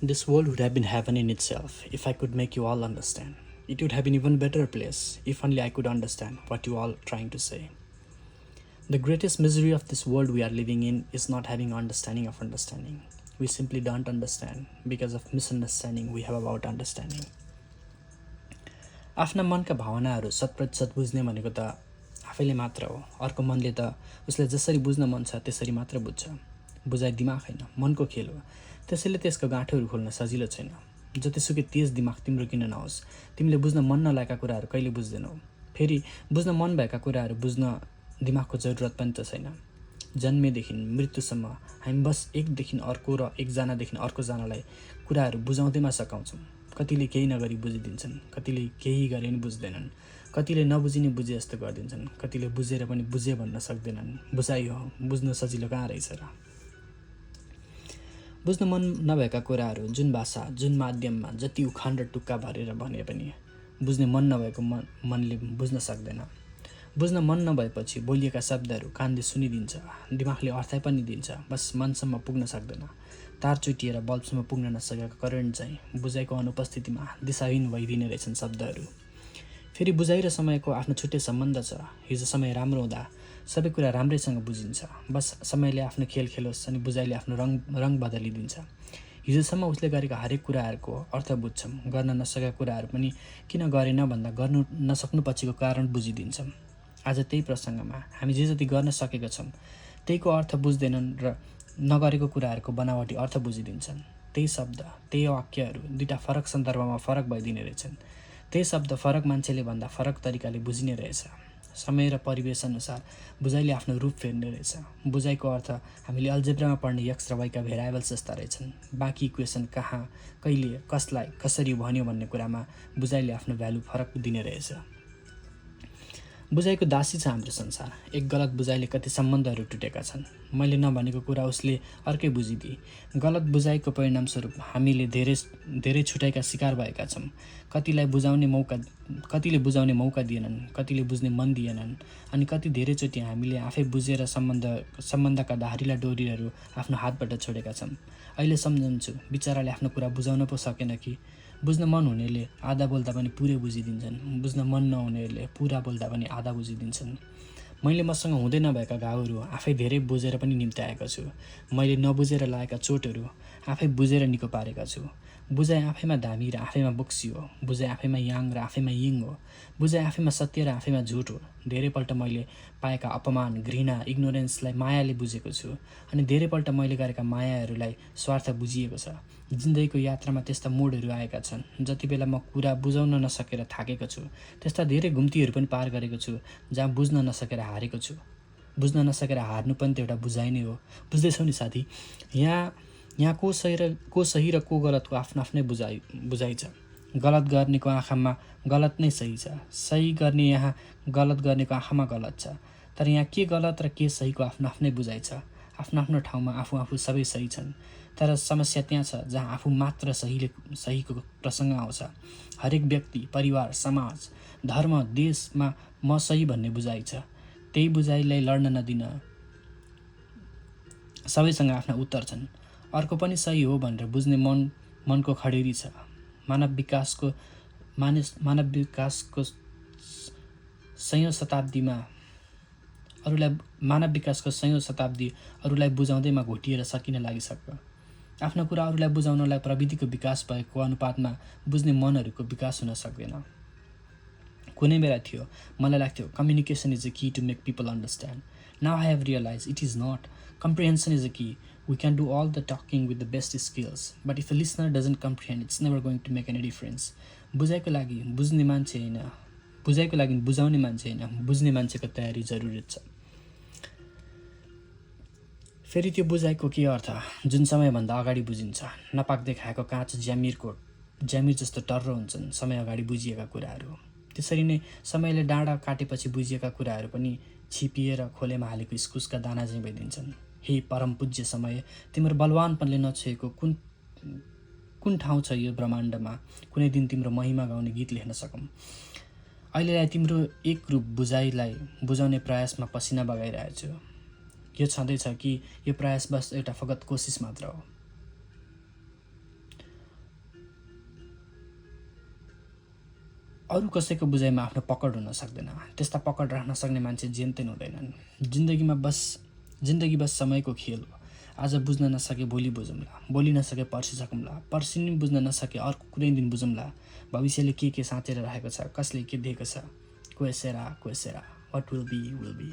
This world would have been heaven in itself if I could make you all understand. It would have been even better place if only I could understand what you all are trying to say. The greatest misery of this world we are living in is not having understanding of understanding. We simply don't understand because of misunderstanding we have about understanding. आफ्ना मनका भावनाहरू शतप्रतिशत बुझ्ने भनेको त आफैले मात्र हो। अर्को मनले त उसले जसरी बुझ्न मन छ त्यसरी मात्र बुझ्छ। बुझाइ दिमाग हैन, मनको खेल हो। त्यसैले त्यसको गाँठोहरू खोल्न सजिलो छैन। जतिसुकै तेज दिमाग तिम्रो किन नहोस्, तिमीले बुझ्न मन नलागेका कुराहरू कहिले बुझ्दैनौ। फेरि बुझ्न मन भएका कुराहरू बुझ्न दिमागको जरुरत पनि त छैन। जन्मेदेखि मृत्युसम्म हामी बस एकदेखि अर्को र एकजनादेखि अर्कोजनालाई कुराहरू बुझाउँदैमा सकाउँछौँ। कतिले केही नगरी बुझिदिन्छन्, कतिले केही गरे नि बुझ्दैनन्, कतिले नबुझिने बुझे जस्तो गरिदिन्छन्, कतिले बुझेर पनि बुझे भन्न सक्दैनन्। बुझाइ हो, बुझ्नु सजिलो कहाँ रहेछ र। बुझ्न मन नभएका कुराहरू जुन भाषा जुन माध्यममा जति उखान र टुक्का भरेर भने पनि बुझ्ने मन नभएको मनले बुझ्न सक्दैन। बुझ्न मन नभएपछि बोलिएका शब्दहरू कानले सुनिदिन्छ, दिमागले अर्थै पनि दिन्छ, बस मनसम्म पुग्न सक्दैन। तार चुटिएर बल्बसम्म पुग्न नसकेको करेन्ट चाहिँ बुझाइको अनुपस्थितिमा दिशाहीन भइदिने रहेछन् शब्दहरू। फेरि बुझाइ र समयको आफ्नो छुट्टै सम्बन्ध छ। हिजो समय राम्रो हुँदा सबै कुरा राम्रैसँग बुझिन्छ, बस समयले आफ्नो खेल खेलोस् अनि बुझाइले आफ्नो रङ बदलिदिन्छ। हिजोसम्म उसले गरेका हरेक कुराहरूको अर्थ बुझ्छौँ, गर्न नसकेका कुराहरू पनि किन गरेन भन्दा गर्नु नसक्नु पछिको कारण बुझिदिन्छौँ। आज त्यही प्रसङ्गमा हामी जे जति गर्न सकेका छौँ त्यहीको अर्थ बुझ्दैनन् र नगरेको कुराहरूको बनावटी अर्थ बुझिदिन्छन्। त्यही शब्द त्यही वाक्यहरू दुईटा फरक सन्दर्भमा फरक भइदिने रहेछन्। त्यही शब्द फरक मान्छेले भन्दा फरक तरिकाले बुझिने रहेछ। समय र परिवेश अनुसार बुझाइले आफ्नो रूप फेर्ने रहेछ। बुझाइको अर्थ हामीले अल्जेब्रामा पढ्ने एक्स र वाइका भेरिएबल्स जस्ता रहेछन्। बाँकी इक्वेसन कहाँ, कहिले, कसलाई, कसरी भन्यो भन्ने कुरामा बुझाइले आफ्नो भ्यालु फरक दिने रहेछ। बुझाइको दासी छ हाम्रो संसार। एक गलत बुझाइले कति सम्बन्धहरू टुटेका छन्। मैले नभनेको कुरा उसले अर्कै बुझिदिए। गलत बुझाइको परिणामस्वरूप हामीले धेरै छुटाइका शिकार भएका छौँ। कतिले बुझाउने मौका दिएनन्, कतिले बुझ्ने मन दिएनन्, अनि कति धेरैचोटि हामीले आफै बुझेर सम्बन्धका धारिला डोरीहरू आफ्नो हातबाट छोडेका छौँ। अहिले सम्झन्छु, बिचराले आफ्नो कुरा बुझाउन पो सकेन कि। बुझ्न मन हुनेले आधा बोल्दा पनि पुरै बुझिदिन्छन्, बुझ्न मन नहुनेहरूले पुरा बोल्दा पनि आधा बुझिदिन्छन्। मैले मसँग हुँदै नभएका घाउहरू आफै धेरै बुझेर पनि निम्त्याएको छु। मैले नबुझेर लागेका चोटहरू आफै बुझेर निको पारेका छु। बुझाइ आफैमा धामी र आफैमा बोक्सी हो। बुझाइ आफैमा याङ र आफैमा यिङ हो। बुझाइ आफैमा सत्य र आफैमा झुट हो। धेरैपल्ट मैले पाएका अपमान, घृणा, इग्नोरेन्सलाई मायाले बुझेको छु, अनि धेरैपल्ट मैले गरेका मायाहरूलाई स्वार्थ बुझिएको छ। जिन्दगीको यात्रामा त्यस्ता मोडहरू आएका छन् जति बेला म कुरा बुझाउन नसकेर थाकेको छु। त्यस्ता धेरै घुम्तीहरू पनि पार गरेको छु जहाँ बुझ्न नसकेर हारेको छु। बुझ्न नसकेर हार्नु पनि त एउटा बुझाइ नै हो। बुझ्दैछौ नि साथी, यहाँ को सही र को गलतको आफ्नो आफ्नै बुझाइ छ। गलत गर्नेको आँखामा गलत नै सही छ, सही गर्ने यहाँ गलत गर्नेको आँखामा गलत छ। तर यहाँ के गलत र के सहीको आफ्नो आफ्नै बुझाइ छ। आफ्नो आफ्नो ठाउँमा आफू सबै सही छन्, तर समस्या त्यहाँ छ जहाँ आफू मात्र सहीको प्रसङ्ग आउँछ। हरेक व्यक्ति, परिवार, समाज, धर्म, देशमा म सही भन्ने बुझाइ छ। त्यही बुझाइलाई लड्न नदिन सबैसँग आफ्ना उत्तर छन्। अर्को पनि सही हो भनेर बुझ्ने मनको खडेरी छ। मानव विकासको सयौं शताब्दी अरूलाई बुझाउँदैमा घोटिएर सकिन लागिसक्यो। आफ्नो कुरा अरूलाई बुझाउनलाई प्रविधिको विकास भएको अनुपातमा बुझ्ने मनहरूको विकास हुन सक्दैन। कुनै बेला थियो मलाई लाग्थ्यो communication is a key to make people understand. Now I have realise it is not. Comprehension is a key. We can do all the talking with the best skills, but if the listener doesn't comprehend, it's never going to make any difference. बुझाइको लागि बुझ्ने मान्छे हैन, बुझाइको लागि बुझाउने मान्छे हैन, बुझ्ने मान्छेको तयारी जरुरी छ। फेरि त्यो बुझाइको के अर्थ जुन समयभन्दा अगाडि बुझिन्छ। नपाक्दै खाएको काँचो ज्यामिर जस्तो टर्रो हुन्छन् समय अगाडि बुझिएका कुराहरू। त्यसरी नै समयले डाँडा काटेपछि बुझिएका कुराहरू पनि छिपिएर खोलेमा हालेको इस्कुसका दाना चाहिँ भइदिन्छन्। हे परम पूज्य समय, तिम्रो बलवानपनले नछोएको कुन ठाउँ छ यो ब्रह्माण्डमा। कुनै दिन तिम्रो महिमा गाउने गीत लेख्न सकौँ। अहिलेलाई तिम्रो एक रूप बुझाइलाई बुझाउने प्रयासमा पसिना बगाइरहेछु। यो छँदैछ कि यो प्रयास बस एउटा फगत कोसिस मात्र हो। अरू कसैको बुझाइमा आफ्नो पकड हुन सक्दैन। त्यस्ता पकड राख्न सक्ने मान्छे जेनतेन हुँदैनन्। जिन्दगी बस समयको खेल हो। आज बुझ्न नसके भोलि बुझौँला, भोलि नसके पर्सि सकौँला, पर्सि नि बुझ्न नसके अर्को कुनै दिन बुझौँला। भविष्यले के साँचेर राखेको छ, कसले के दिएको छ, क्वेसेरा what will be will be.